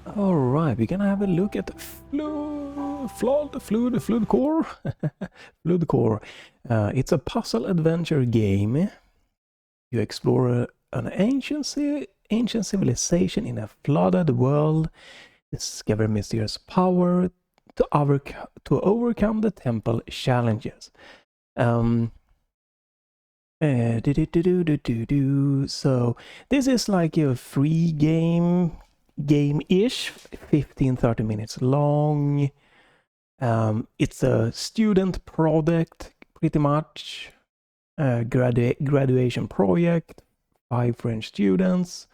Alright, we're gonna have a look at Floodcore. Floodcore. It's a puzzle adventure game. You explore an ancient civilization in a flooded world, discover mysterious power to overcome the temple challenges. So this is like a free game-ish, 15-30 minutes long. It's a student project, pretty much. Graduation project, 5 French students,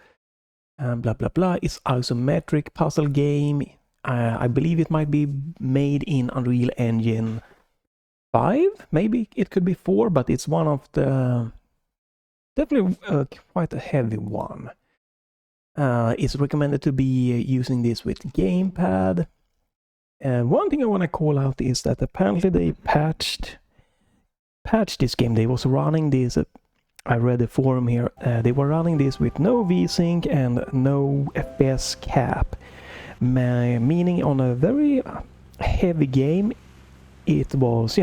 blah blah blah. It's isometric puzzle game. I believe it might be made in Unreal Engine 5, maybe it could be 4, but it's one of the definitely quite a heavy one. It's recommended to be using this with gamepad. One thing I want to call out is that apparently they patched this game. They was running this, I read the forum here, they were running this with no VSync and no FPS cap, meaning on a very heavy game it was,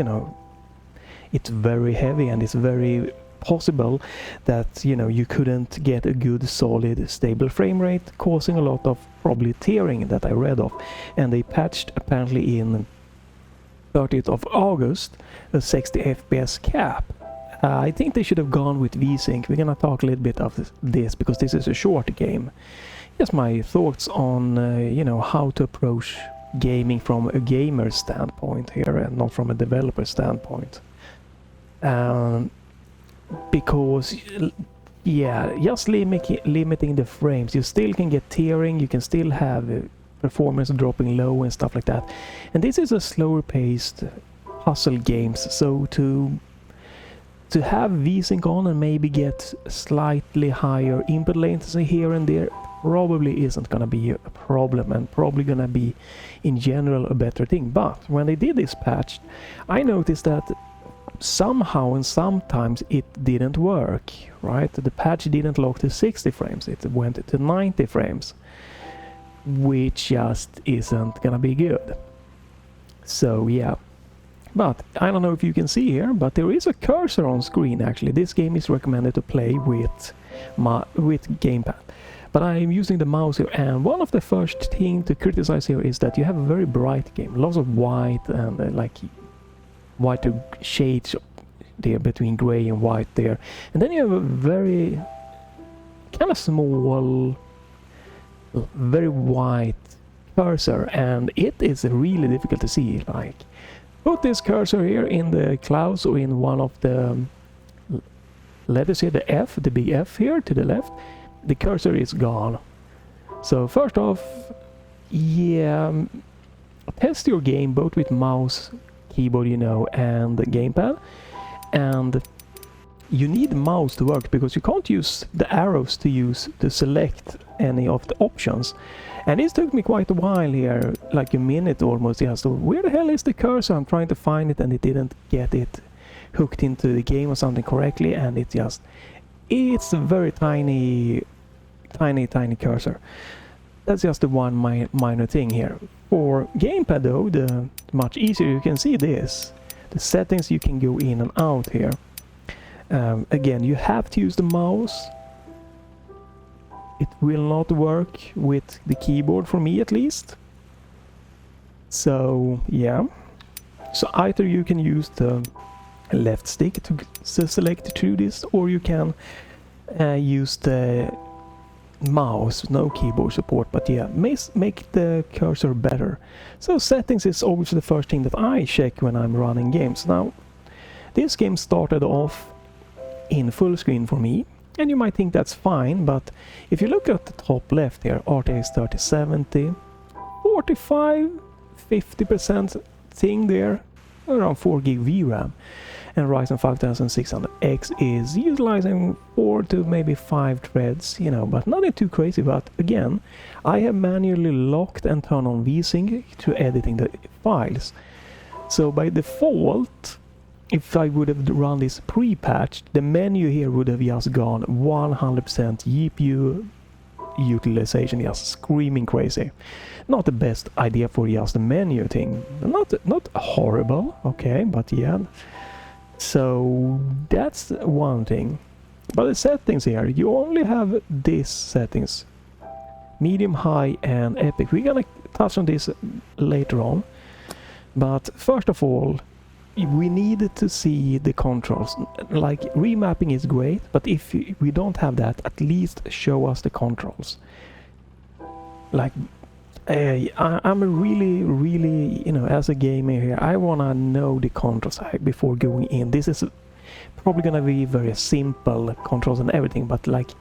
it's very heavy, and it's very possible that you couldn't get a good solid stable frame rate, causing a lot of probably tearing that I read of. And they patched apparently in 30th of August a 60 FPS cap. I think they should have gone with VSync. We're gonna talk a little bit of this because this is a short game. Just my thoughts on how to approach gaming from a gamer standpoint here and not from a developer standpoint. Because just limiting the frames, you still can get tearing, you can still have performance dropping low and stuff like that. And this is a slower paced puzzle games, so to have VSync on and maybe get slightly higher input latency here and there probably isn't gonna be a problem, and probably gonna be in general a better thing. But when they did this patch, I noticed that somehow and sometimes it didn't work, right? The patch didn't lock to 60 frames, it went to 90 frames, which just isn't gonna be good. So yeah, but I don't know if you can see here, but there is a cursor on screen actually. This game is recommended to play with gamepad, but I'm using the mouse here, and one of the first things to criticize here is that you have a very bright game, lots of white and like white shades there between gray and white there, and then you have a very kind of small, very white cursor, and it is really difficult to see. Like, put this cursor here in the clouds or in one of the letters here, the F, the big F here to the left, the cursor is gone. So first off, test your game both with mouse, keyboard, and the gamepad, and you need the mouse to work because you can't use the arrows to select any of the options. And this took me quite a while here, like a minute almost. So where the hell is the cursor? I'm trying to find it and it didn't get it hooked into the game or something correctly, and it's a very tiny cursor. That's just the one minor thing here. For gamepad though, the much easier. You can see this, the settings, you can go in and out here. Again, you have to use the mouse. It will not work with the keyboard, for me at least. So yeah, so either you can use the left stick to select through this, or you can use the mouse, no keyboard support, but yeah, make the cursor better. So settings is always the first thing that I check when I'm running games. Now, this game started off in full screen for me, and you might think that's fine, but if you look at the top left here, RTX 3070, 45-50% thing there, around 4 gig VRAM, and Ryzen 5600X is utilizing 4 to maybe 5 threads, but nothing too crazy. But again, I have manually locked and turned on VSync to editing the files. So by default, if I would have run this pre-patched, the menu here would have just gone 100% GPU utilization, just screaming crazy. Not the best idea for just a menu thing. Not horrible, okay, but yeah. So that's one thing. But the settings here, you only have these settings: medium, high, and epic. We're gonna touch on this later on. But first of all, we need to see the controls. Like, remapping is great, but if we don't have that, at least show us the controls. Like, I'm really, you know, as a gamer here, I wanna know the controls before going in. This is probably gonna be very simple controls and everything, but like,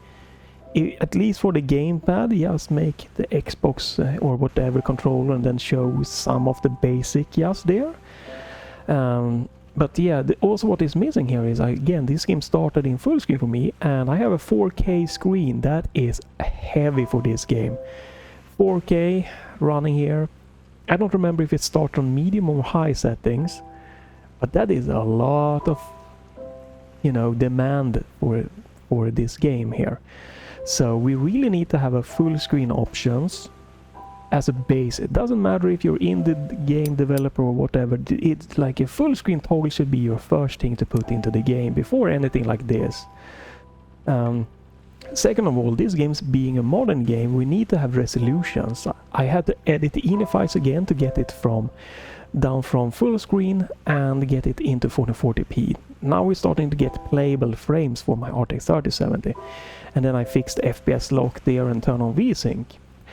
at least for the gamepad, just make the Xbox or whatever controller and then show some of the basic just there. But yeah, also what is missing here is, again, this game started in full screen for me, and I have a 4K screen. That is heavy for this game. 4K running here. I don't remember if it starts on medium or high settings, but that is a lot of, you know, demand for this game here. So we really need to have a full screen options as a base. It doesn't matter if you're in the game developer or whatever. It's like a full screen toggle should be your first thing to put into the game before anything like this. Second of all, this game's being a modern game, we need to have resolutions. I had to edit the inifies again to get it down from full screen and get it into 1440p. Now we're starting to get playable frames for my RTX 3070. And then I fixed FPS lock there and turn on VSync.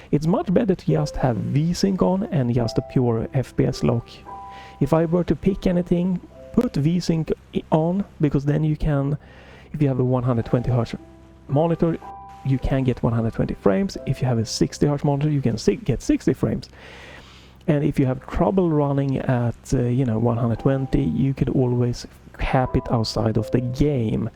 It's much better to just have VSync on and just a pure FPS lock. If I were to pick anything, put VSync on, because then you can, if you have a 120Hz monitor, you can get 120 frames. If you have a 60Hz monitor, you can get 60 frames. And if you have trouble running at, you know, 120, you could always cap it outside of the game.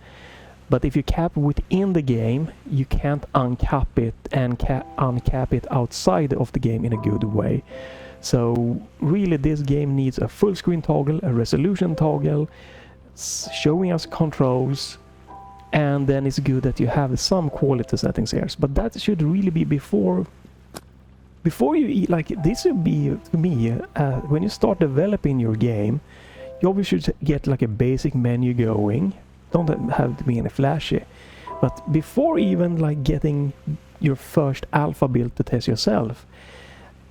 But if you cap within the game, you can't uncap it and uncap it outside of the game in a good way. So really, this game needs a full screen toggle, a resolution toggle, showing us controls, and then it's good that you have some quality settings here. But that should really be before you eat. Like, this should be, to me, when you start developing your game, you always should get like a basic menu going. Don't have to be any flashy, but before even like getting your first alpha build to test yourself,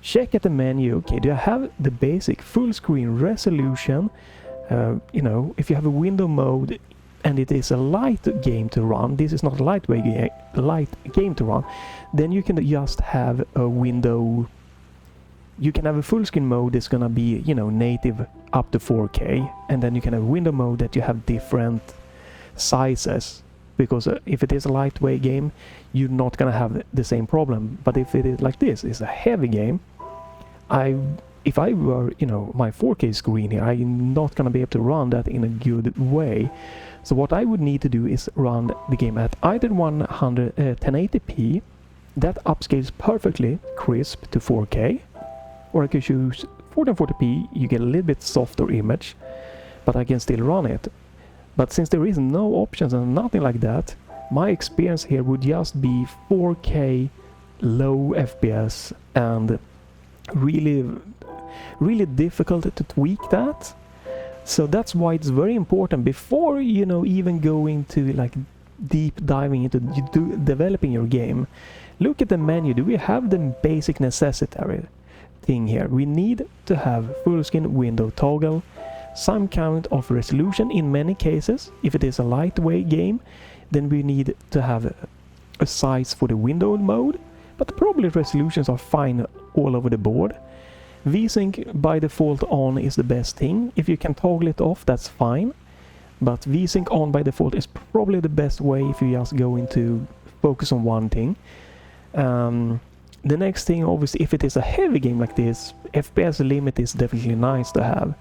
check at the menu. Okay, do I have the basic full screen resolution? You know, if you have a window mode and it is a light game to run, this is not a light game to run, then you can just have a window. You can have a full screen mode that's gonna be, you know, native up to 4K, and then you can have a window mode that you have different sizes, because if it is a lightweight game, you're not gonna have the same problem. But if it is like this, it's a heavy game, if I were, you know, my 4K screen here, I'm not gonna be able to run that in a good way. So what I would need to do is run the game at either 1080p, that upscales perfectly crisp to 4K, or I could choose 1440p, you get a little bit softer image, but I can still run it. But since there is no options and nothing like that, my experience here would just be 4K low FPS, and really difficult to tweak that. So that's why it's very important, before, you know, even going to like deep diving into developing your game, look at the menu. Do we have the basic necessary thing here? We need to have full screen window toggle, some kind of resolution in many cases. If it is a lightweight game, then we need to have a size for the window mode, but probably resolutions are fine all over the board. VSync by default on is the best thing. If you can toggle it off, that's fine, but VSync on by default is probably the best way if you just go into focus on one thing. The next thing, obviously, if it is a heavy game like this, FPS limit is definitely nice to have,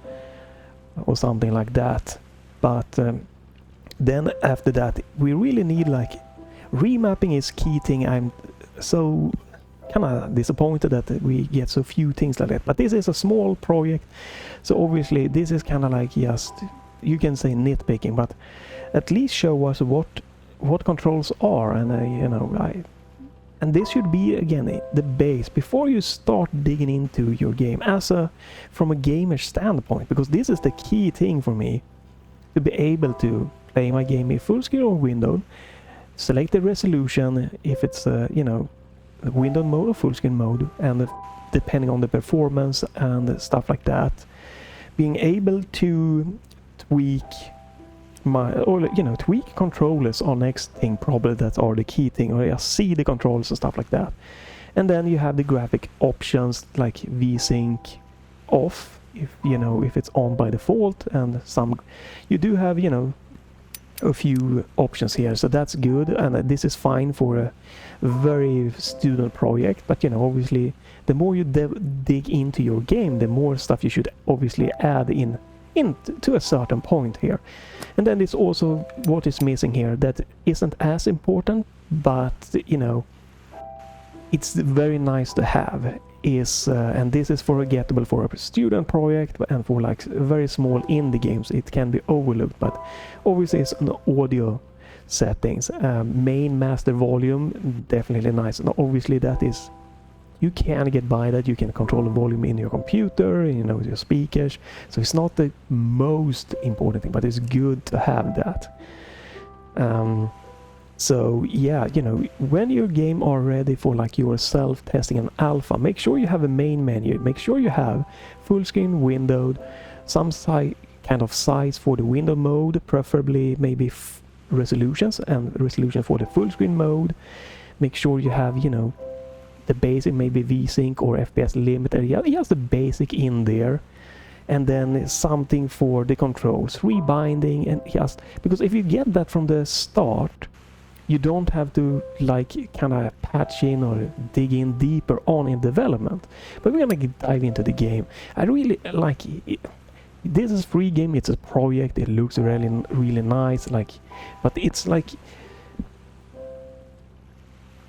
or something like that. But then after that, we really need, like, remapping is key thing. I'm so kind of disappointed that we get so few things like that. But this is a small project, so obviously this is kind of like just, you can say nitpicking, but at least show us what controls are. And you know, And this should be, again, the base before you start digging into your game from a gamer standpoint, because this is the key thing for me, to be able to play my game in full screen or windowed, select the resolution if it's windowed mode or full screen mode, and depending on the performance and stuff like that, being able to tweak tweak controllers are next thing, probably that are the key thing, or just see the controls and stuff like that. And then you have the graphic options like VSync off if it's on by default, and you do have a few options here, so that's good, and this is fine for a very student project. But obviously the more you dig into your game, the more stuff you should obviously add in to a certain point here. And then it's also what is missing here that isn't as important, but it's very nice to have, is and this is forgettable for a student project, and for like very small indie games it can be overlooked, but obviously it's an audio settings. Main master volume, definitely nice, and obviously that is, you can get by that. You can control the volume in your computer, your speakers, so it's not the most important thing, but it's good to have that. So yeah, when your game are ready for like your self-testing and alpha, make sure you have a main menu, make sure you have full screen, windowed, some kind of size for the window mode, preferably maybe resolutions for the full screen mode. Make sure you have the basic, maybe VSync or FPS limiter, just the basic in there, and then something for the controls, rebinding, and just because if you get that from the start, you don't have to like kind of patch in or dig in deeper on in development. But we're gonna dive into the game. I really like it. This is free game, it's a project, it looks really nice, but it's like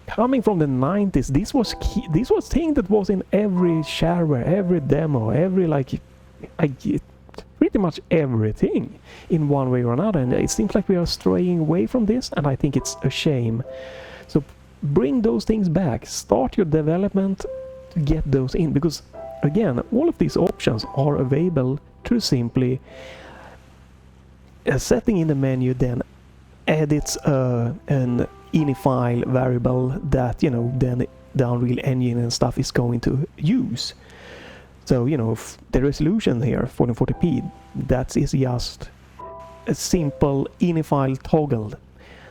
coming from the 90s, this was thing that was in every shareware, every demo, pretty much everything in one way or another, and it seems like we are straying away from this, and I think it's a shame. So bring those things back, start your development to get those in, because again, all of these options are available through simply a setting in the menu, then edits an ini file variable that then the Unreal Engine and stuff is going to use. So the resolution here 1440p, that is just a simple ini file toggled.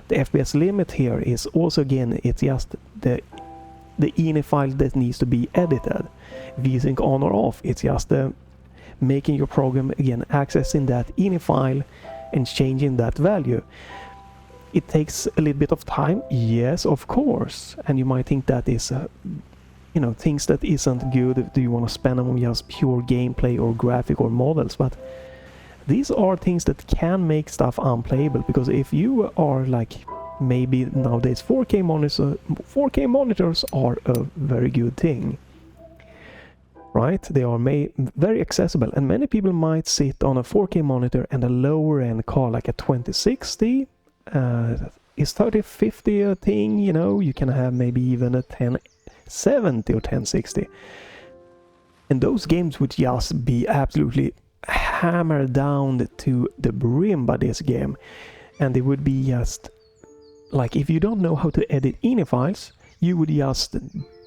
The FPS limit here is also, again, it's just the ini file that needs to be edited. VSync on or off, it's just making your program, again, accessing that ini file and changing that value. It takes a little bit of time, yes, of course, and you might think that is things that isn't good. Do you want to spend on just pure gameplay or graphic or models? But these are things that can make stuff unplayable, because if you are like, maybe nowadays 4K monitors are a very good thing, right? They are very accessible, and many people might sit on a 4K monitor and a lower end car like a 2060. Is 3050 a thing? You can have maybe even a 1070 or 1060, and those games would just be absolutely hammered down to the brim by this game, and they would be just like, if you don't know how to edit ini files, you would just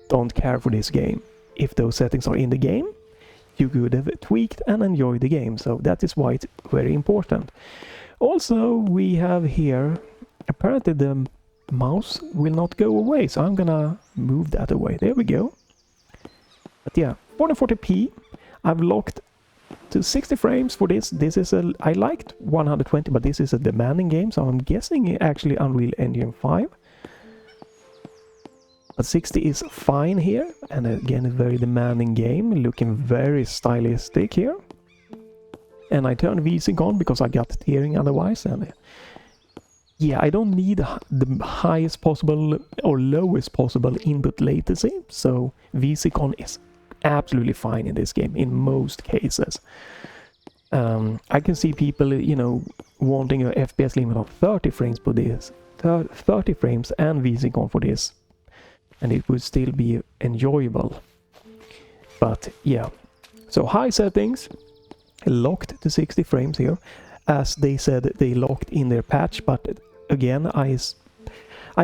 don't care for this game. If those settings are in the game, you could have tweaked and enjoyed the game, so that is why it's very important. Also, we have here, apparently the mouse will not go away, so I'm gonna move that away. There we go. But yeah, 1440p, I've locked to 60 frames for this. I liked 120, but this is a demanding game, so I'm guessing actually Unreal Engine 5. But 60 is fine here, and again, a very demanding game, looking very stylistic here. And I turn VSync on because I got tearing otherwise, and yeah, I don't need the highest possible or lowest possible input latency, so VSync on is absolutely fine in this game in most cases. I can see people, wanting a FPS limit of 30 frames for this, 30 frames and VSync on for this. and it would still be enjoyable. But yeah, so high settings, locked to 60 frames here, as they said they locked in their patch, but again, I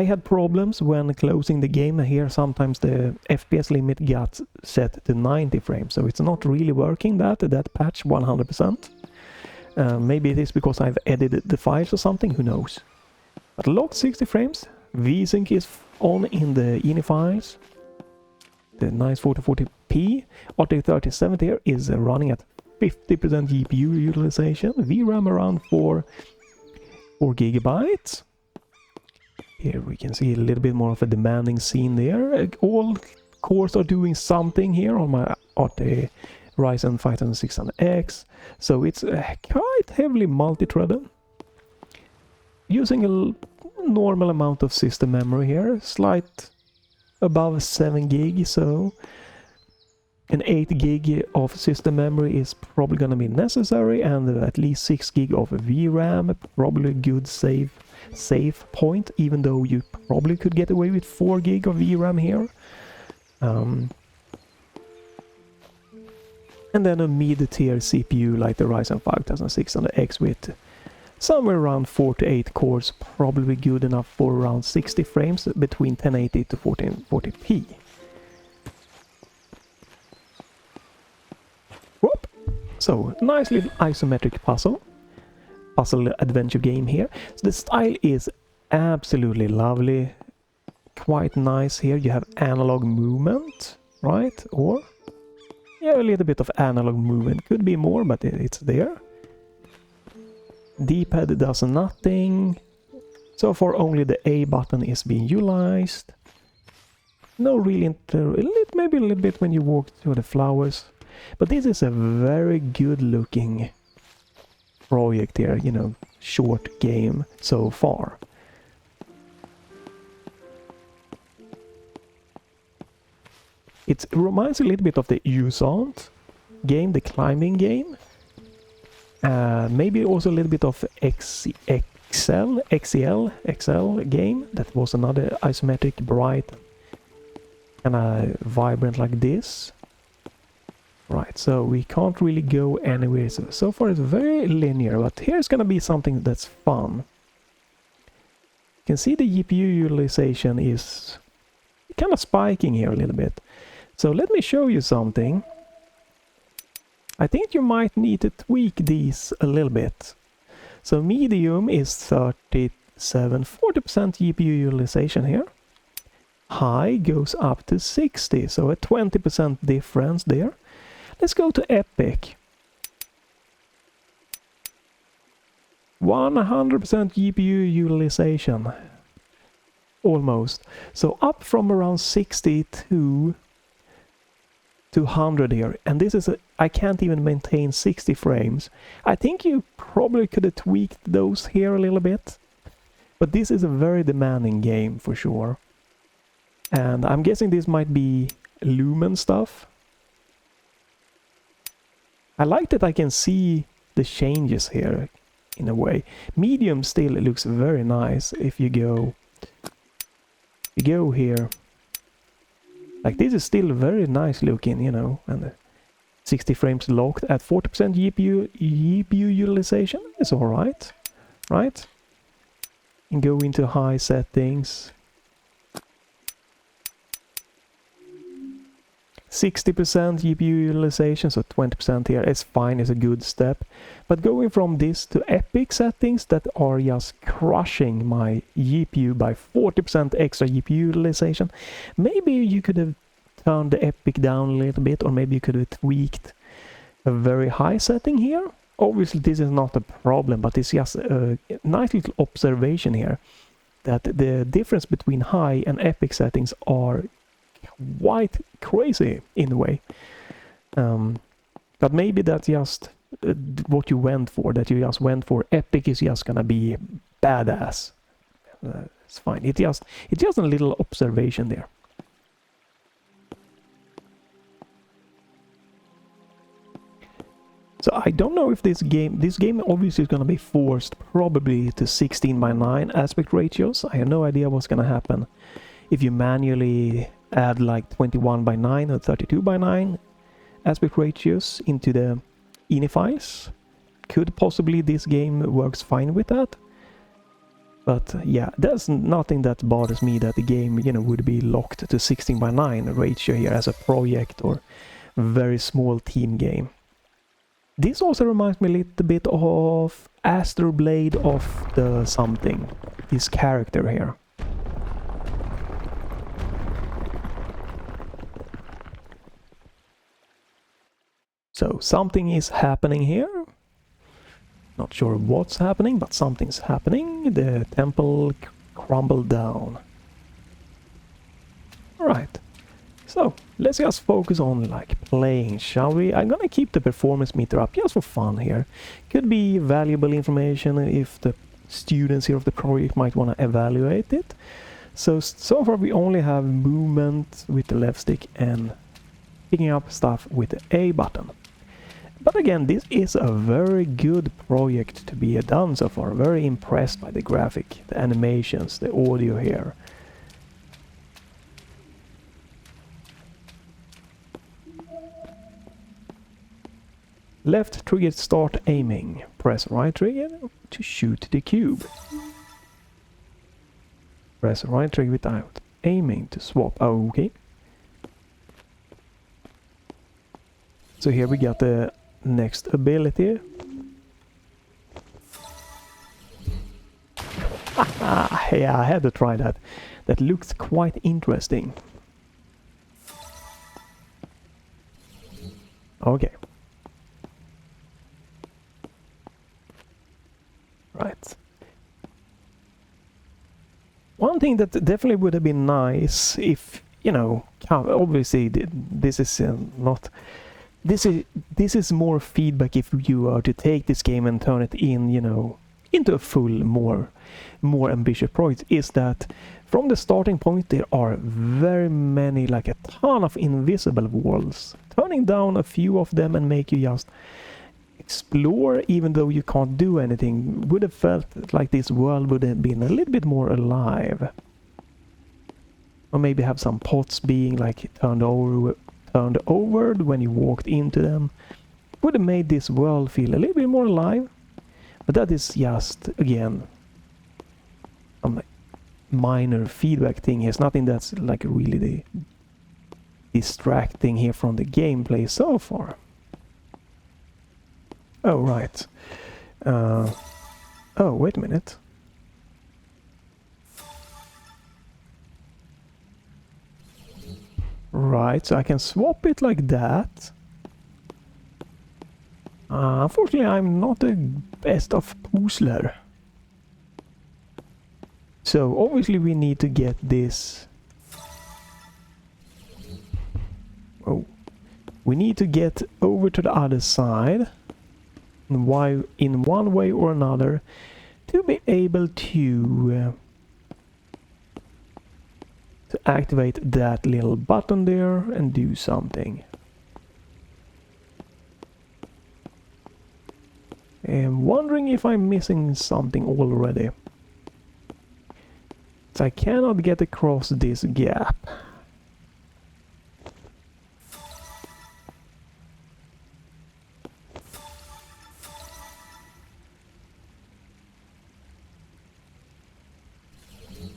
had problems when closing the game here. Sometimes the FPS limit got set to 90 frames, so it's not really working, that patch 100%. Maybe it is because I've edited the files or something, who knows. But locked 60 frames, VSync is on in the ini files. The nice 4040p RTX 3070 here is running at 50% GPU utilization, VRAM around 4 gigabytes. Here we can see a little bit more of a demanding scene there. All cores are doing something here on my RT Ryzen 5600X, so it's quite heavily multi-threaded. Using a normal amount of system memory here, slight above 7 gig, so an 8 gig of system memory is probably gonna be necessary, and at least 6 gig of VRAM, probably a good safe point, even though you probably could get away with 4 gig of VRAM here. And then a mid-tier CPU like the Ryzen 5600X with somewhere around 4 to 8 cores, probably good enough for around 60 frames between 1080 to 1440p. Whoop. So, nice little isometric puzzle adventure game here. So the style is absolutely lovely, quite nice here. You have analog movement, right? Or yeah, a little bit of analog movement, could be more, but it's there. D-pad does nothing. So far only the A button is being utilized. No really maybe a little bit when you walk through the flowers. But this is a very good looking project here, you know, short game so far. It reminds a little bit of the Usant game, the climbing game. Maybe also a little bit of XL game. That was another isometric, bright, kind of vibrant like this. Right, so we can't really go anywhere. So far it's very linear, but here's gonna be something that's fun. You can see the GPU utilization is kind of spiking here a little bit. So let me show you something. I think you might need to tweak these a little bit. So medium is 37, 40% GPU utilization here. High goes up to 60, so a 20% difference there. Let's go to Epic. 100% GPU utilization. Almost. So up from around 60 to 100 here. And this is I can't even maintain 60 frames. I think you probably could have tweaked those here a little bit. But this is a very demanding game for sure. And I'm guessing this might be Lumen stuff. I like that I can see the changes here in a way. Medium still looks very nice if you go here. Like this is still very nice looking, you know, and 60 frames locked at 40% GPU utilization is alright, right? And go into high settings. 60% GPU utilization, so 20% here is fine, is a good step. But going from this to epic settings that are just crushing my GPU by 40% extra GPU utilization, maybe you could have turned the epic down a little bit, or maybe you could have tweaked a very high setting here. Obviously this is not a problem, but it's just a nice little observation here that the difference between high and epic settings are quite crazy in a way. But maybe that's just what you went for, that you just went for epic is just gonna be badass. It's fine. It's just a little observation there. So I don't know if this game obviously is gonna be forced probably to 16:9 aspect ratios. I have no idea what's gonna happen if you manually add like 21 by 9 or 32 by 9 aspect ratios into the ini files. Could possibly this game works fine with that. But yeah, there's nothing that bothers me that the game, you know, would be locked to 16 by 9 ratio here as a project or very small team game. This also reminds me a little bit of Astroblade of the something, this character here. So something is happening here. Not sure what's happening, but something's happening. The temple crumbled down. Alright. So, let's just focus on like playing, shall we? I'm gonna keep the performance meter up just for fun here. Could be valuable information if the students here of the project might want to evaluate it. So far we only have movement with the left stick and picking up stuff with the A button. But again, this is a very good project to be done so far. Very impressed by the graphic, the animations, the audio here. Left trigger start aiming. Press right trigger to shoot the cube. Press right trigger without aiming to swap. Oh, okay. So here we got the next ability. Yeah, I had to try that. That looks quite interesting. Okay. Right. One thing that definitely would have been nice if, you know, obviously this is not... This is more feedback if you are to take this game and turn it in, you know, into a full, more ambitious project, is that from the starting point there are very many, like a ton of invisible walls. Turning down a few of them and make you just explore even though you can't do anything would have felt like this world would have been a little bit more alive. Or maybe have some pots being like turned over when you walked into them. Would have made this world feel a little bit more alive. But that is just, again, a minor feedback thing. It's nothing that's like really distracting here from the gameplay so far. Oh, right. Oh, wait a minute. Right, so I can swap it like that. Unfortunately, I'm not the best of puzzler. So obviously we need to get this. Oh, we need to get over to the other side. And why, in one way or another, to be able to activate that little button there and do something. I'm wondering if I'm missing something already. So I cannot get across this gap.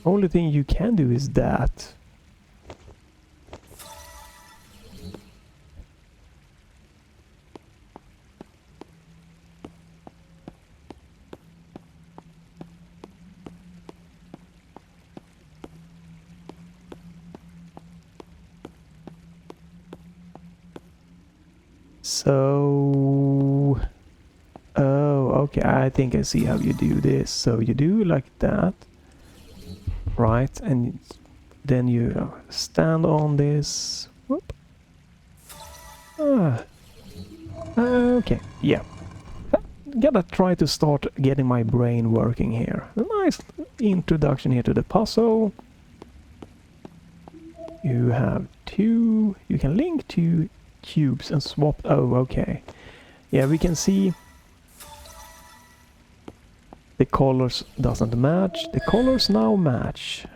Only thing you can do is that. So, oh, okay, I think I see how you do this. So you do like that. Right, and then you stand on this. Whoop. Okay, yeah. Gotta try to start getting my brain working here. A nice introduction here to the puzzle. You have two. You can link two cubes and swap. Oh, okay. Yeah, we can see the colors doesn't match. The colors now match.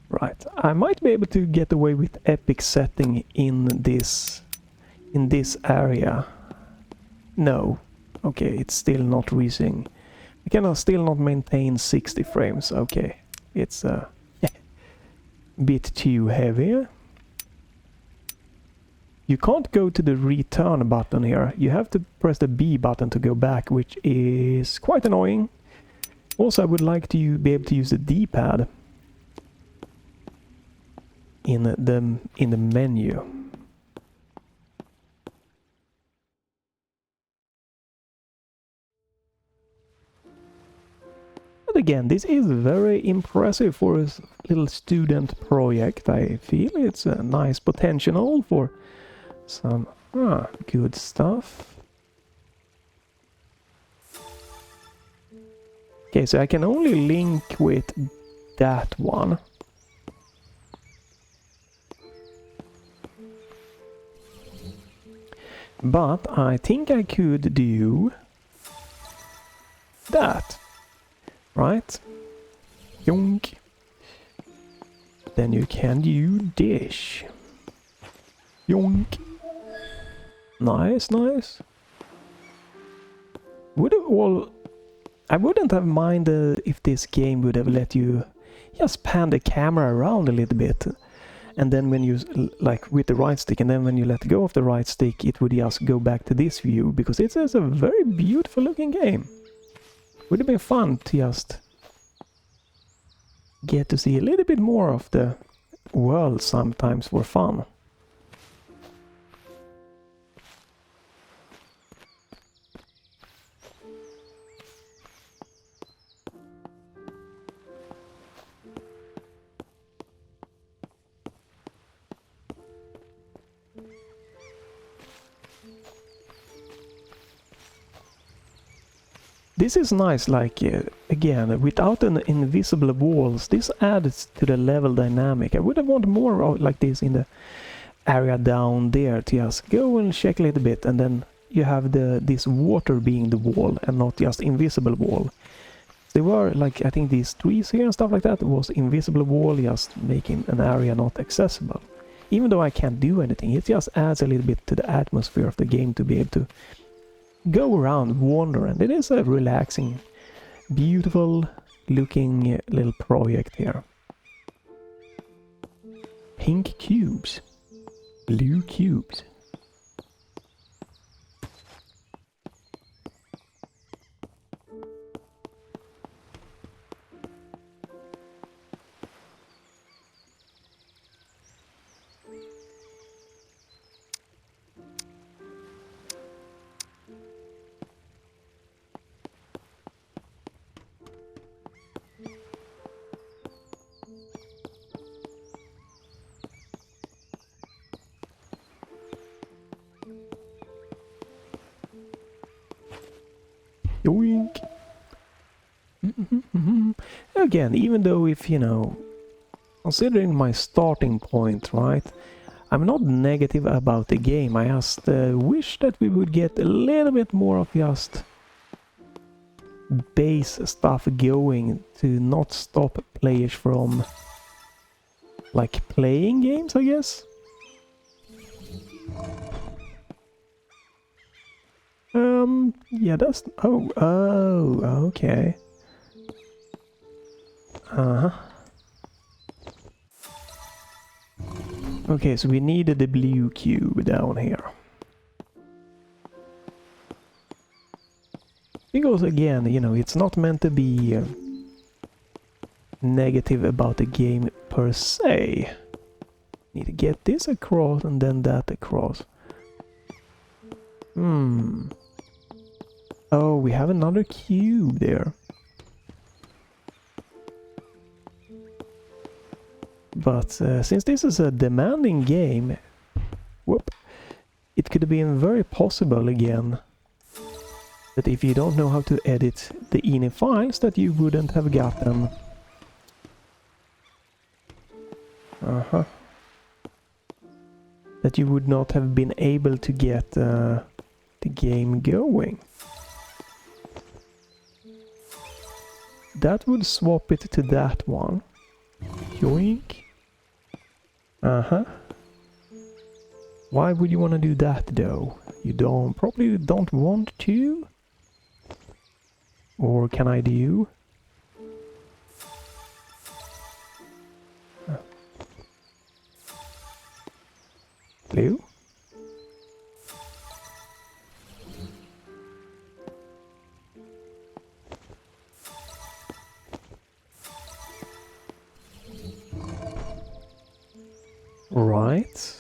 Right, I might be able to get away with epic setting in this area. No. Okay, it's still not reaching. I can still not maintain 60 frames. Okay, it's a bit too heavy. You can't go to the return button here. You have to press the B button to go back, which is quite annoying. Also, I would like to be able to use the D-pad in the menu. But again, this is very impressive for a little student project. I feel it's a nice potential for some good stuff. Okay, so I can only link with that one. But I think I could do that. Right? Yonk. Then you can do dish. Yonk. Nice, nice. I wouldn't have minded if this game would have let you just pan the camera around a little bit. And then when you, like with the right stick, and then when you let go of the right stick, it would just go back to this view, because it is a very beautiful looking game. Would have been fun to just get to see a little bit more of the world sometimes for fun. This is nice, like, again, without an invisible walls, this adds to the level dynamic. I would have wanted more of like this in the area down there to just go and check a little bit, and then you have this water being the wall and not just invisible wall. There were, like, I think these trees here and stuff like that was invisible wall, just making an area not accessible. Even though I can't do anything, it just adds a little bit to the atmosphere of the game to be able to go around, wander, and it is a relaxing, beautiful looking little project here. Pink cubes, blue cubes. Yoink. Again, even though if, you know, considering my starting point, right, I'm not negative about the game. I just wish that we would get a little bit more of just base stuff going to not stop players from, like, playing games, I guess. Yeah, that's... Oh, okay. Okay, so we needed the blue cube down here. Because again, you know, it's not meant to be negative about the game per se. Need to get this across and then that across. Oh, we have another cube there. But since this is a demanding game, it could have been very possible again that if you don't know how to edit the ini files, that you wouldn't have gotten... that you would not have been able to get the game going. that would swap it to that one. Yoink. Uh-huh. Why would you want to do that though? You probably don't want to? Or can I do? Blue? Right.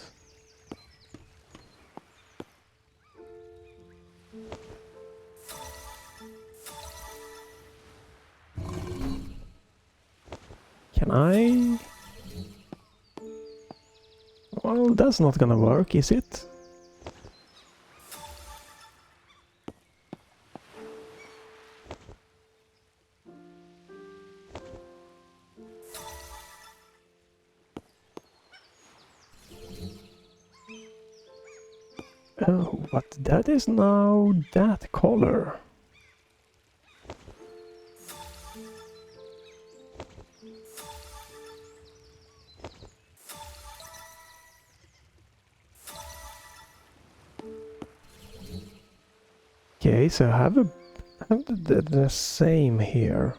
Can I? Well, that's not gonna work, is it? Oh, but that is now that color. Okay, so I have the same here.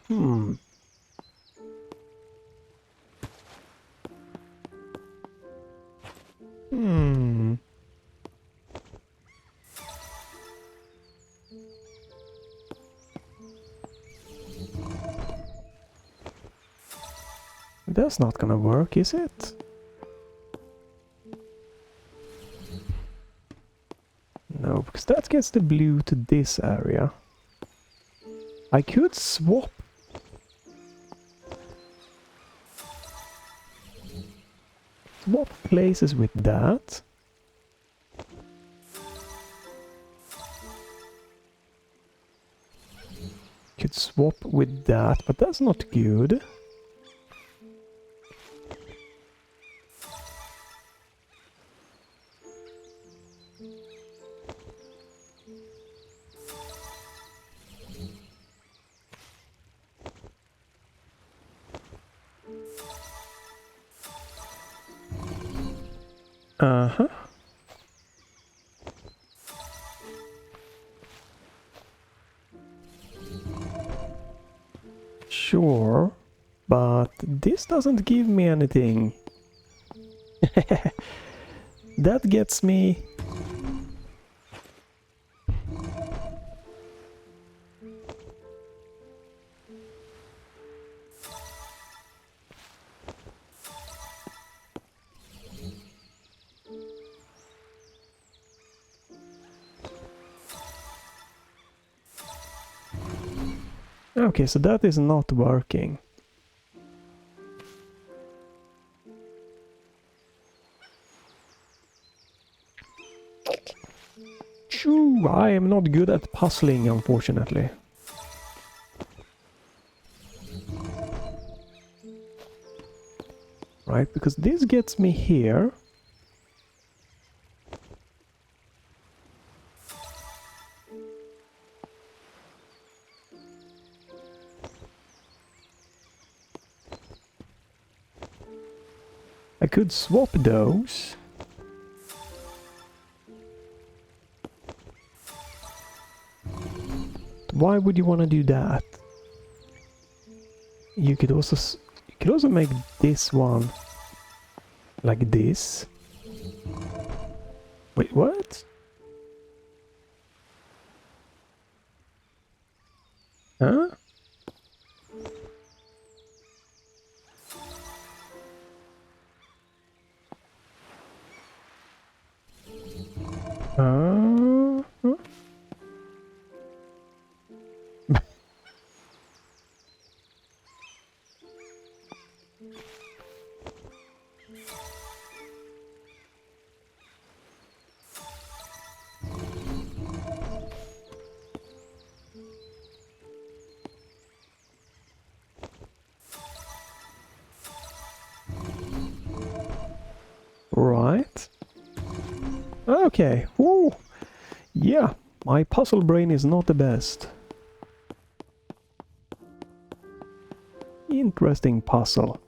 That's not gonna work, is it? No, because that gets the blue to this area. I could swap. Swap places with that. Could swap with that, but that's not good. Uh-huh. Sure, but this doesn't give me anything. That gets me... Okay, so that is not working. Shoo, I am not good at puzzling, unfortunately. Right, because this gets me here. I could swap those. Why would you want to do that? You could also make this one like this. Wait, what? Huh? Huh? Right. Okay. Woo. Yeah, my puzzle brain is not the best. interesting puzzle.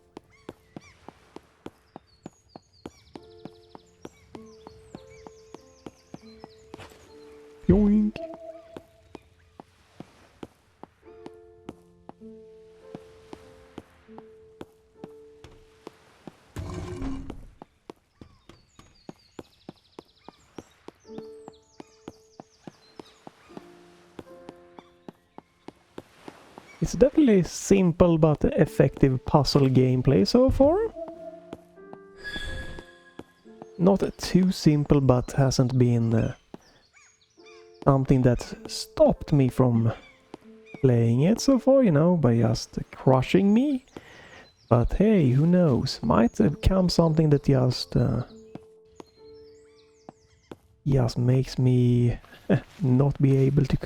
Yoink! It's definitely simple but effective puzzle gameplay so far. Not too simple, but hasn't been something that stopped me from playing it so far, you know, by just crushing me. But hey, who knows? Might come something that just makes me not be able to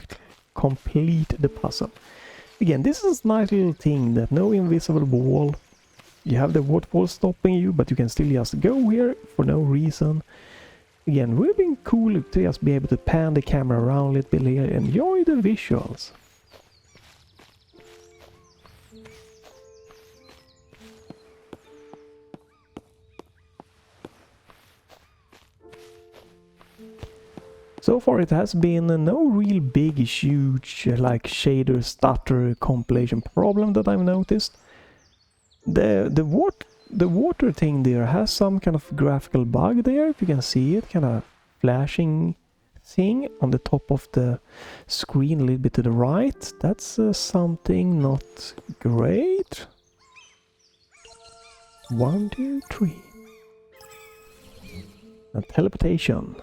complete the puzzle. Again, this is a nice little thing that no invisible wall. You have the waterfall stopping you, but you can still just go here for no reason. Again, would have been cool to just be able to pan the camera around a little bit here and enjoy the visuals. So far it has been no real big, huge, like shader stutter compilation problem that I've noticed. The water thing there has some kind of graphical bug there, if you can see it, kind of flashing thing on the top of the screen a little bit to the right. That's something not great. 1, 2, 3. And teleportation.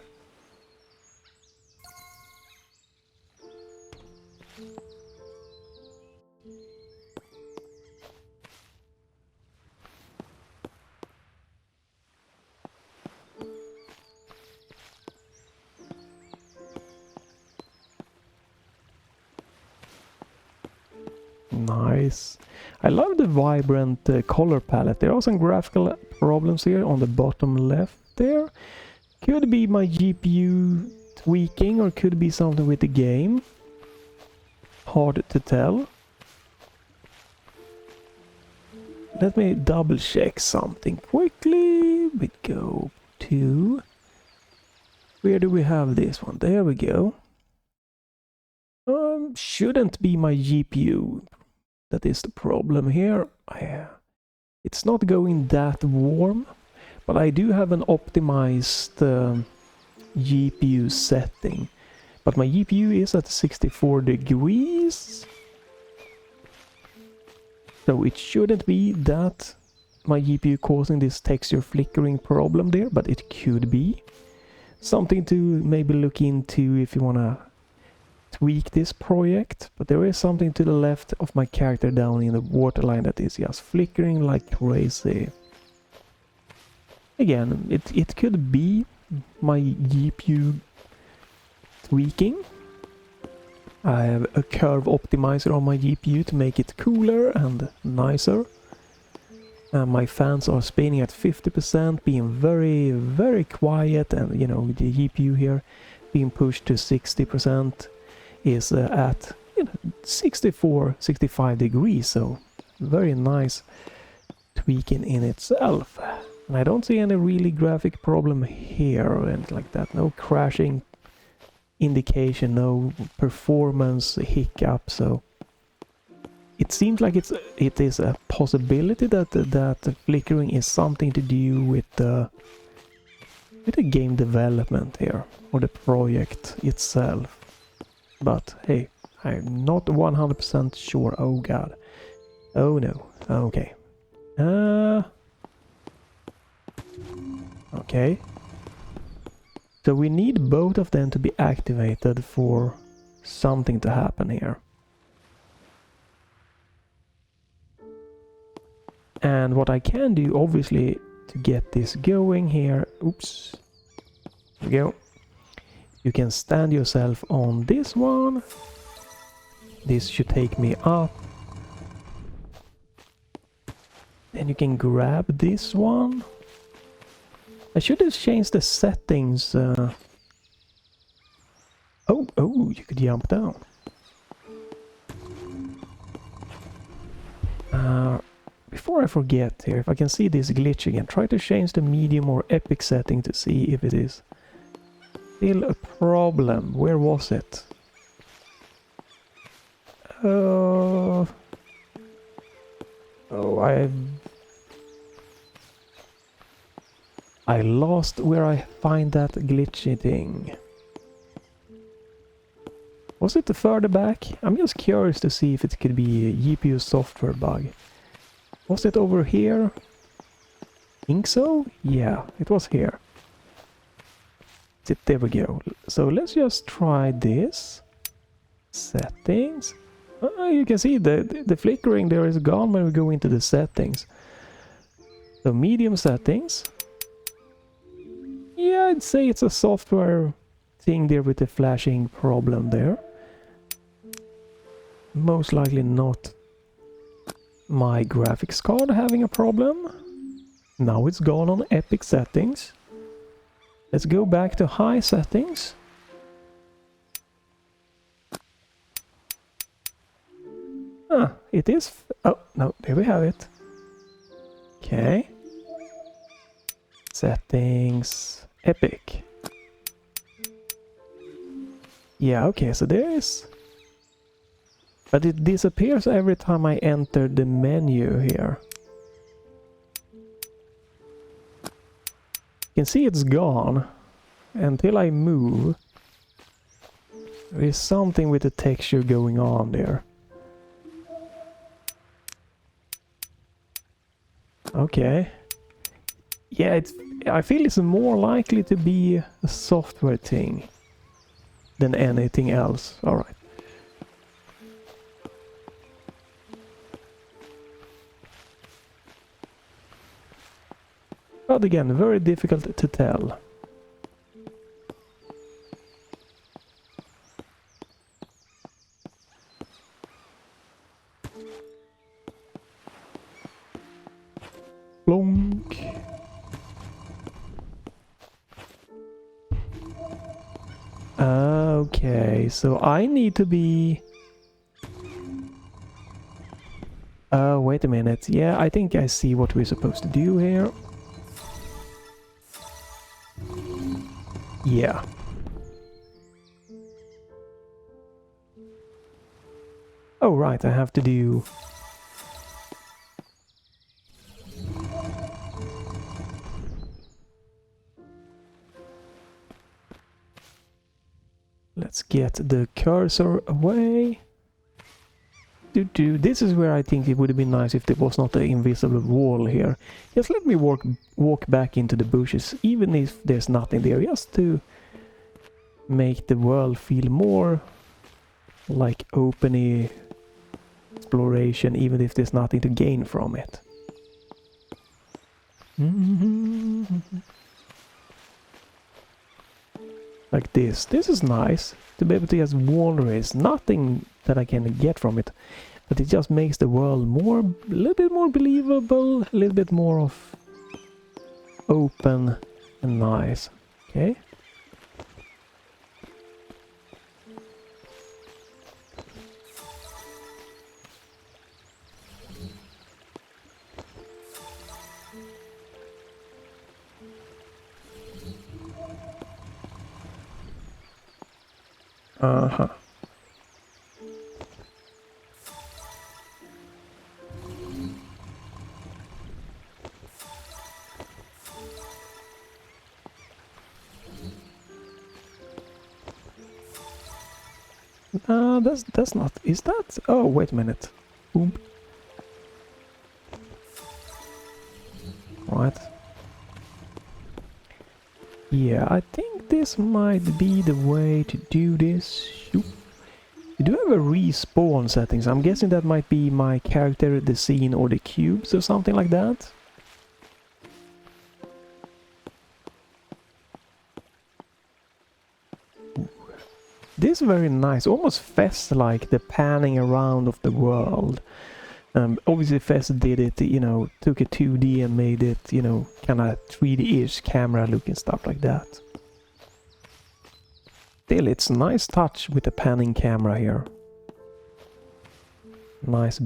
Nice. I love the vibrant color palette. There are some graphical problems here on the bottom left there. Could be my GPU tweaking or could be something with the game. Hard to tell. Let me double check something quickly. We go to... Where do we have this one? There we go. Shouldn't be my GPU. That is the problem here. It's not going that warm, but I do have an optimized GPU setting. But my GPU is at 64 degrees. So it shouldn't be that my GPU causing this texture flickering problem there, but it could be. Something to maybe look into if you wanna tweak this project, but there is something to the left of my character down in the waterline that is just flickering like crazy. Again, it could be my GPU tweaking. I have a curve optimizer on my GPU to make it cooler and nicer. My fans are spinning at 50%, being very, very quiet, and you know, the GPU here being pushed to 60%. Is at 64, 65 degrees, so very nice tweaking in itself. And I don't see any really graphic problem here or anything like that. No crashing indication, no performance hiccup, so it seems like it is a possibility that the flickering is something to do with the game development here or the project itself. But hey, I'm not 100% sure. Oh god. Oh no. Okay. Okay. So we need both of them to be activated for something to happen here. And what I can do, obviously, to get this going here... Oops. There we go. You can stand yourself on this one. This should take me up. Then you can grab this one. I should have changed the settings. Oh, you could jump down. before I forget here, if I can see this glitch again, try to change the medium or epic setting to see if it is still a problem. Where was it? Oh, I lost where I find that glitchy thing. Was it further back? I'm just curious to see if it could be a GPU software bug. Was it over here? Think so? Yeah, it was here. There we go. So let's just try this. Settings. You can see the flickering there is gone when we go into the settings. So medium settings. Yeah, I'd say it's a software thing there with the flashing problem there. Most likely not my graphics card having a problem. Now it's gone on epic settings. Let's go back to high settings. It is... Oh, no, there we have it. Okay. Settings... Epic. Yeah, okay, so there is... But it disappears every time I enter the menu here. You can see it's gone. Until I move. There is something with the texture going on there. Okay. Yeah, I feel it's more likely to be a software thing than anything else. Alright. But again, very difficult to tell. Plonk. Okay, so I need to be... wait a minute. Yeah, I think I see what we're supposed to do here. Yeah. Oh, right, I have to do... Let's get the cursor away. This is where I think it would have been nice if there was not an invisible wall here. Just let me walk back into the bushes, even if there's nothing there, just to make the world feel more like open exploration, even if there's nothing to gain from it. Like this. This is nice to be able to just wander. There's nothing that I can get from it, but it just makes the world more, a little bit more believable, a little bit more of open and nice. Okay. Uh-huh. That's not... Is that... Oh, wait a minute. Boom. Right. Yeah, I think this might be the way to do this. You do have a respawn settings. I'm guessing that might be my character, the scene, or the cubes or something like that. This is very nice, almost Fest-like, the panning around of the world. Obviously Fest did it, you know, took a 2D and made it, you know, kind of 3D-ish camera look and stuff like that. Still, it's a nice touch with the panning camera here. Nice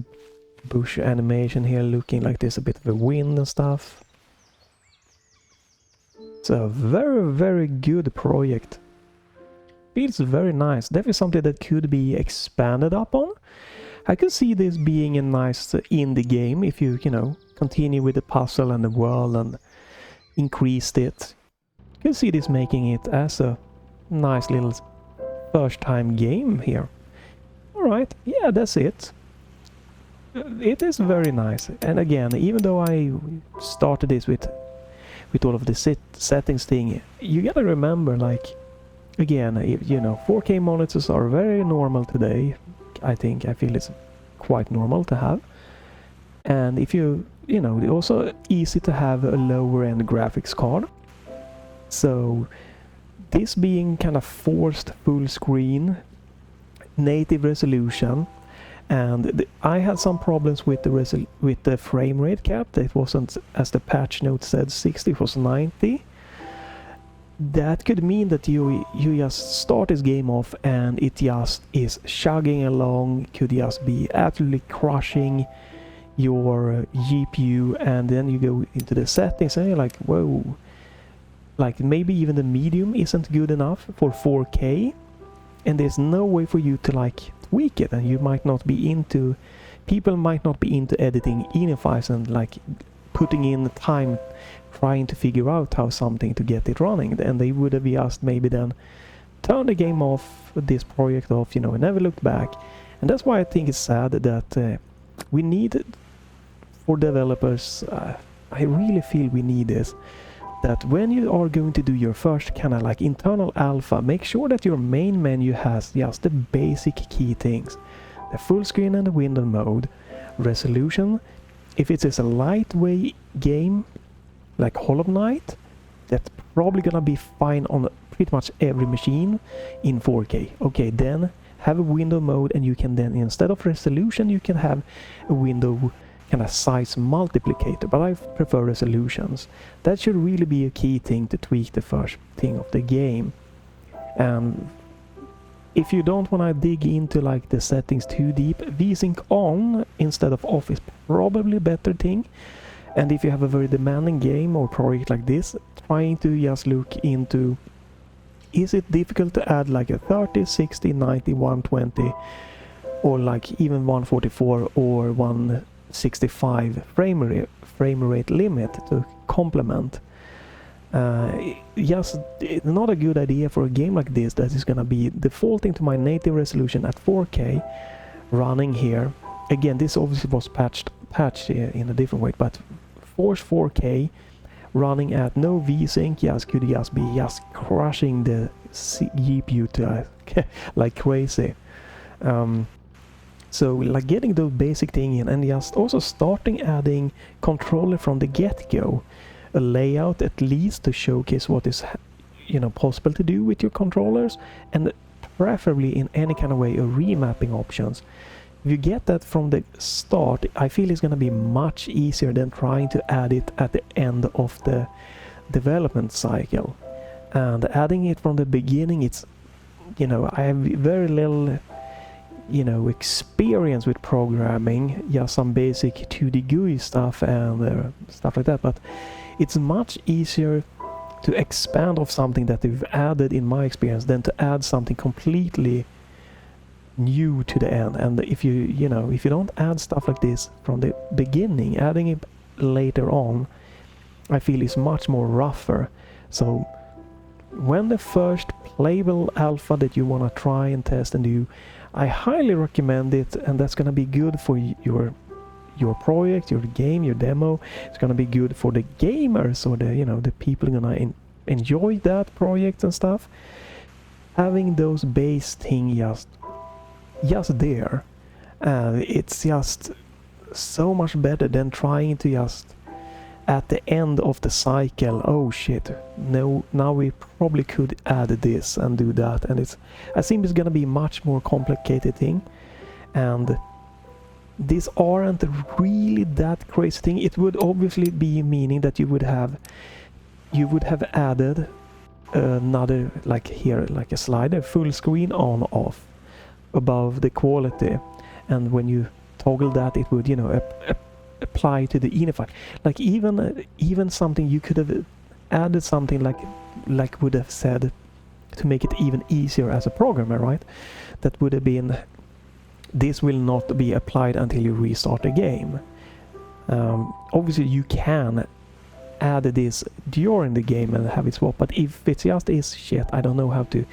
bush animation here, looking like there's a bit of a wind and stuff. It's a very good project. Feels very nice. Definitely something that could be expanded upon. I could see this being a nice indie game if you know, continue with the puzzle and the world and increased it. You can see this making it as a nice little first time game here. Alright, yeah, that's it. It is very nice. And again, even though I started this with all of the settings thing, you gotta remember, like, again, you know, 4K monitors are very normal today. I feel it's quite normal to have. And if you know, it's also easy to have a lower end graphics card. So this being kind of forced full screen, native resolution, and I had some problems with the frame rate cap. It wasn't, as the patch note said, 60, it was 90. That could mean that you just start this game off and it just is chugging along, could just be absolutely crushing your GPU, and then you go into the settings and you're like, whoa, like maybe even the medium isn't good enough for 4K, and there's no way for you to like tweak it, and you might not be into, people might not be into editing INI files and like putting in the time trying to figure out how something to get it running, and they would have just maybe then turned the game off, this project off, you know, and never looked back. And that's why I think it's sad that we need, for developers, I really feel we need this, that when you are going to do your first kind of like internal alpha, make sure that your main menu has just the basic key things: the full screen and the window mode, resolution. If it is a lightweight game like Hollow Knight, that's probably gonna be fine on pretty much every machine in 4K. Okay, then have a window mode, and you can then, instead of resolution, you can have a window kind of size multiplicator, but I prefer resolutions. That should really be a key thing to tweak the first thing of the game. And if you don't want to dig into like the settings too deep, VSync on instead of off is probably a better thing. And if you have a very demanding game or project like this, trying to just look into, is it difficult to add like a 30, 60, 90, 120, or like even 144 or 165 frame rate limit to complement? Just not a good idea for a game like this that is gonna be defaulting to my native resolution at 4K running here. Again, this obviously was patched in a different way, but force 4K running at no VSync could just be just crushing the GPU to like crazy. So like getting those basic thing in, and just also starting adding controller from the get-go, a layout at least to showcase what is, you know, possible to do with your controllers, and preferably in any kind of way a remapping options. If you get that from the start, I feel it's going to be much easier than trying to add it at the end of the development cycle. And adding it from the beginning, it's, you know, I have very little, you know, experience with programming, just some basic 2D GUI stuff and stuff like that, but it's much easier to expand off something that they've added, in my experience, than to add something completely new to the end. And if you know, if you don't add stuff like this from the beginning, adding it later on, I feel is much more rougher. So when the first playable alpha that you want to try and test and do, I highly recommend it, and that's going to be good for your project, your game, your demo. It's going to be good for the gamers, or the, you know, the people going to enjoy that project and stuff. Having those base things just there, it's just so much better than trying to just at the end of the cycle, oh shit, no, now we probably could add this and do that, and I think it's gonna be much more complicated thing. And these aren't really that crazy thing. It would obviously be meaning that you would have added another, like here, like a slider, full screen on off above the quality, and when you toggle that, it would, you know, apply to the ini file. Like even something you could have added something like would have said to make it even easier as a programmer, right? That would have been, this will not be applied until you restart the game. Obviously you can add this during the game and have it swap, but if it just is shit, I don't know how to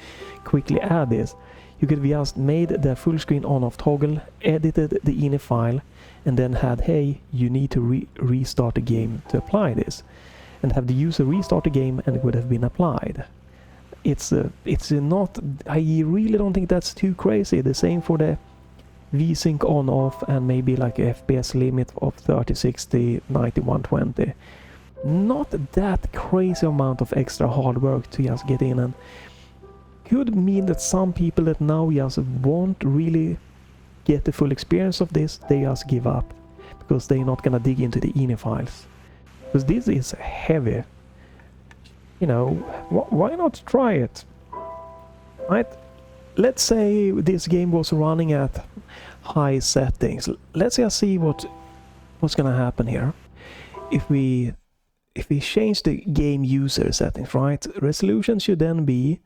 quickly add this. You could have just made the full screen on-off toggle, edited the ini file, and then had, hey, you need to restart the game to apply this, and have the user restart the game, and it would have been applied. It's not, I really don't think that's too crazy. The same for the VSync on-off, and maybe like a FPS limit of 30, 60, 90, 120. Not that crazy amount of extra hard work to just get in, and could mean that some people that now just won't really get the full experience of this, they just give up because they're not gonna dig into the ini files, because this is heavy. You know, why not try it, right? Let's say this game was running at high settings. Let's just see what's gonna happen here if we change the game user settings, right? Resolution should then be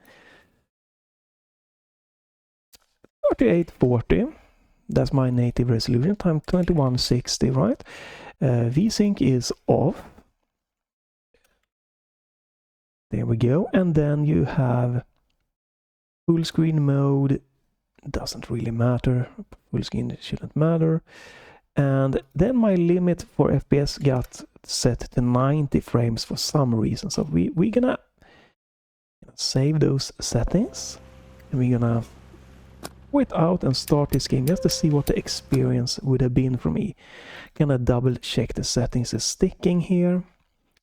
3840, that's my native resolution, times 2160, right? VSync is off. There we go. And then you have full screen mode, doesn't really matter. Full screen shouldn't matter. And then my limit for FPS got set to 90 frames for some reason. So we're gonna save those settings, and we're gonna quit out and start this game just to see what the experience would have been for me. Gonna double check the settings is sticking here.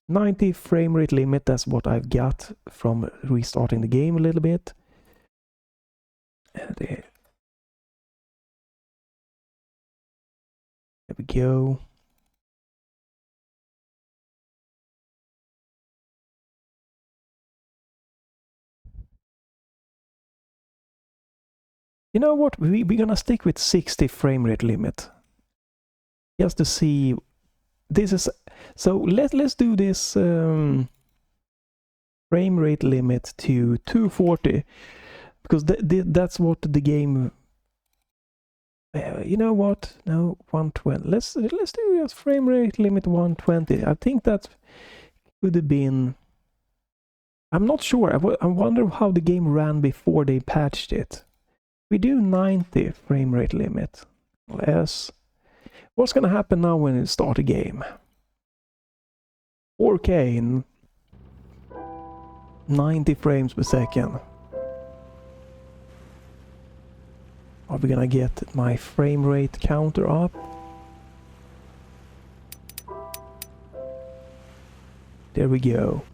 90 frame rate limit, that's what I've got from restarting the game a little bit. And there we go. You know what, we're gonna stick with 60 frame rate limit. Just to see, this is, so let's do this frame rate limit to 240, because that's what the game, you know what, no, 120, let's do just frame rate limit 120. I think that would have been, I'm not sure, I wonder how the game ran before they patched it. We do 90 frame rate limit. Yes. What's gonna happen now when you start a game? 4K in 90 frames per second. Are we gonna get my frame rate counter up? There we go.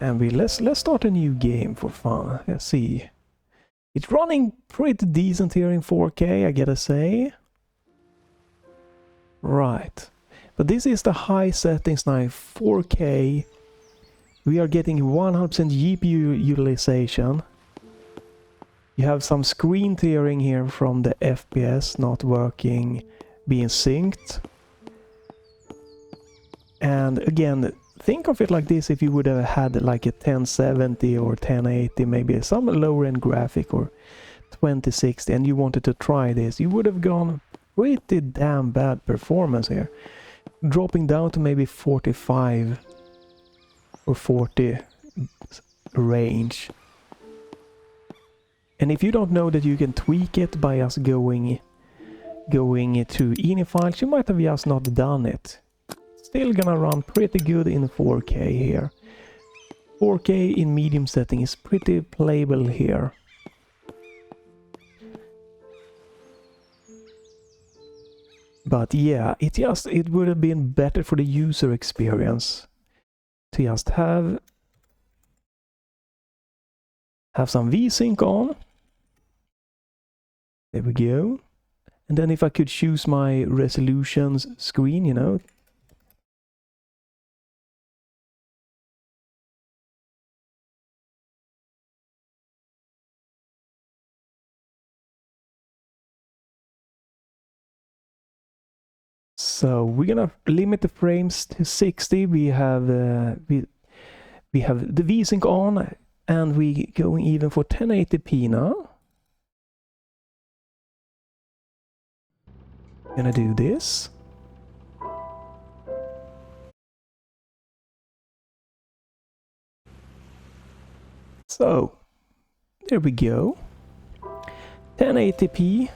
And let's start a new game for fun. Let's see. It's running pretty decent here in 4K, I gotta say. Right. But this is the high settings now, 4K. We are getting 100% GPU utilization. You have some screen tearing here from the FPS not working, being synced. And again, think of it like this: if you would have had like a 1070 or 1080, maybe some lower end graphic, or 2060, and you wanted to try this, you would have gone pretty damn bad performance here. Dropping down to maybe 45 or 40 range. And if you don't know that you can tweak it by just going to ini files, you might have just not done it. Still gonna run pretty good in 4K here. 4K in medium setting is pretty playable here. But yeah, it would have been better for the user experience to just have some VSync on. There we go. And then if I could choose my resolutions screen, you know, So we're gonna limit the frames to 60. We have the VSync on, and we going even for 1080p now. Gonna do this. So there we go. 1080p,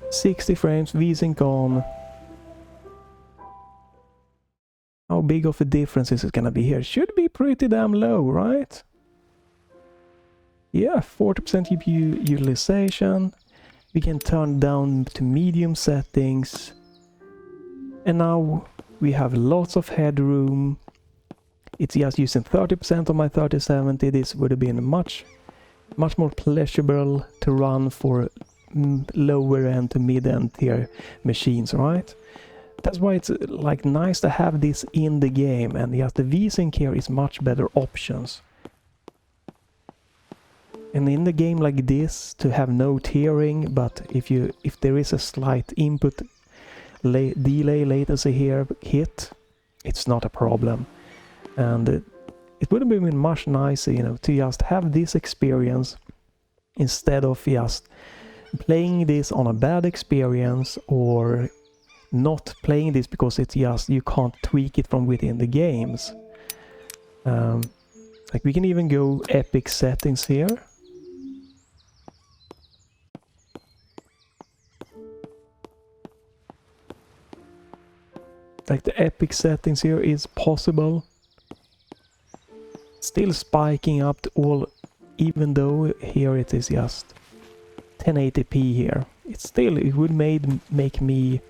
60 frames, VSync on. How big of a difference is it gonna be here? Should be pretty damn low, right? Yeah, 40% GPU utilization. We can turn down to medium settings. And now we have lots of headroom. It's just using 30% of my 3070. This would have been much more pleasurable to run for lower end to mid end tier machines, right? That's why it's like nice to have this in the game, and yes, the VSync here is much better options. And in the game like this, to have no tearing, but if there is a slight input delay latency here hit, it's not a problem. And it would have been much nicer, you know, to just have this experience instead of just playing this on a bad experience, or not playing this because it's just you can't tweak it from within the games. Like we can even go epic settings here. Like the epic settings here is possible. Still spiking up to all, even though here it is just 1080p here. It would make me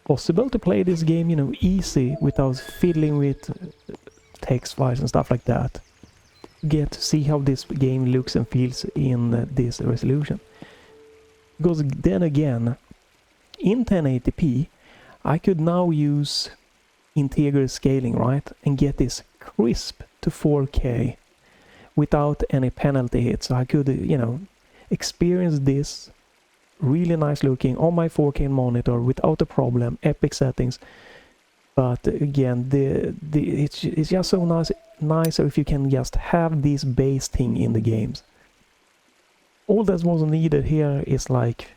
possible to play this game, you know, easy without fiddling with text files and stuff like that. Get to see how this game looks and feels in this resolution. Because then again, in 1080p, I could now use integral scaling, right? And get this crisp to 4K without any penalty hits. So I could, you know, experience this really nice looking on my 4K monitor without a problem, epic settings. But again, it's just so nicer if you can just have this base thing in the games. All that was needed here is like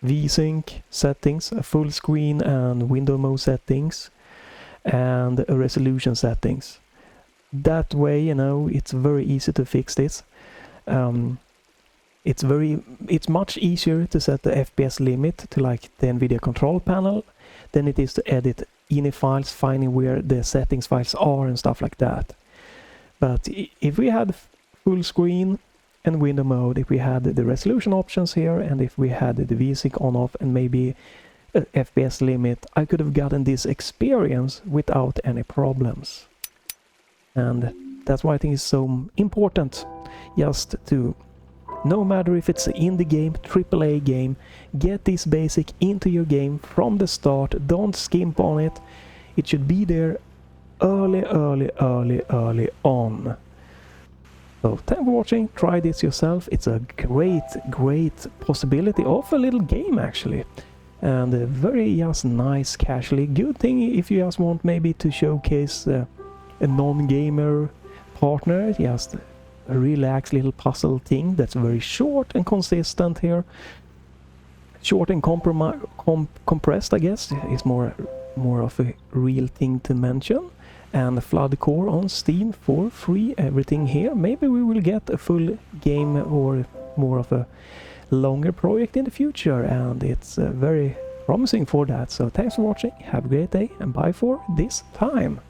VSync settings, a full screen and window mode settings, and a resolution settings. That way, you know, it's very easy to fix this. It's much easier to set the FPS limit to like the Nvidia control panel than it is to edit ini files, finding where the settings files are and stuff like that. But if we had full screen and window mode, if we had the resolution options here, and if we had the VSync on off and maybe a FPS limit, I could have gotten this experience without any problems. And that's why I think it's so important just to, no matter if it's an indie game, AAA game, get this basic into your game from the start. Don't skimp on it. It should be there early on. So thanks for watching. Try this yourself. It's a great possibility of a little game actually. And a very just nice casually. Good thing if you just want maybe to showcase a non-gamer partner. Just a relaxed little puzzle thing that's very short and consistent here. Short and compressed, I guess, is more of a real thing to mention. And Floodcore on Steam for free, everything here. Maybe we will get a full game or more of a longer project in the future, and it's very promising for that. So thanks for watching, have a great day, and bye for this time.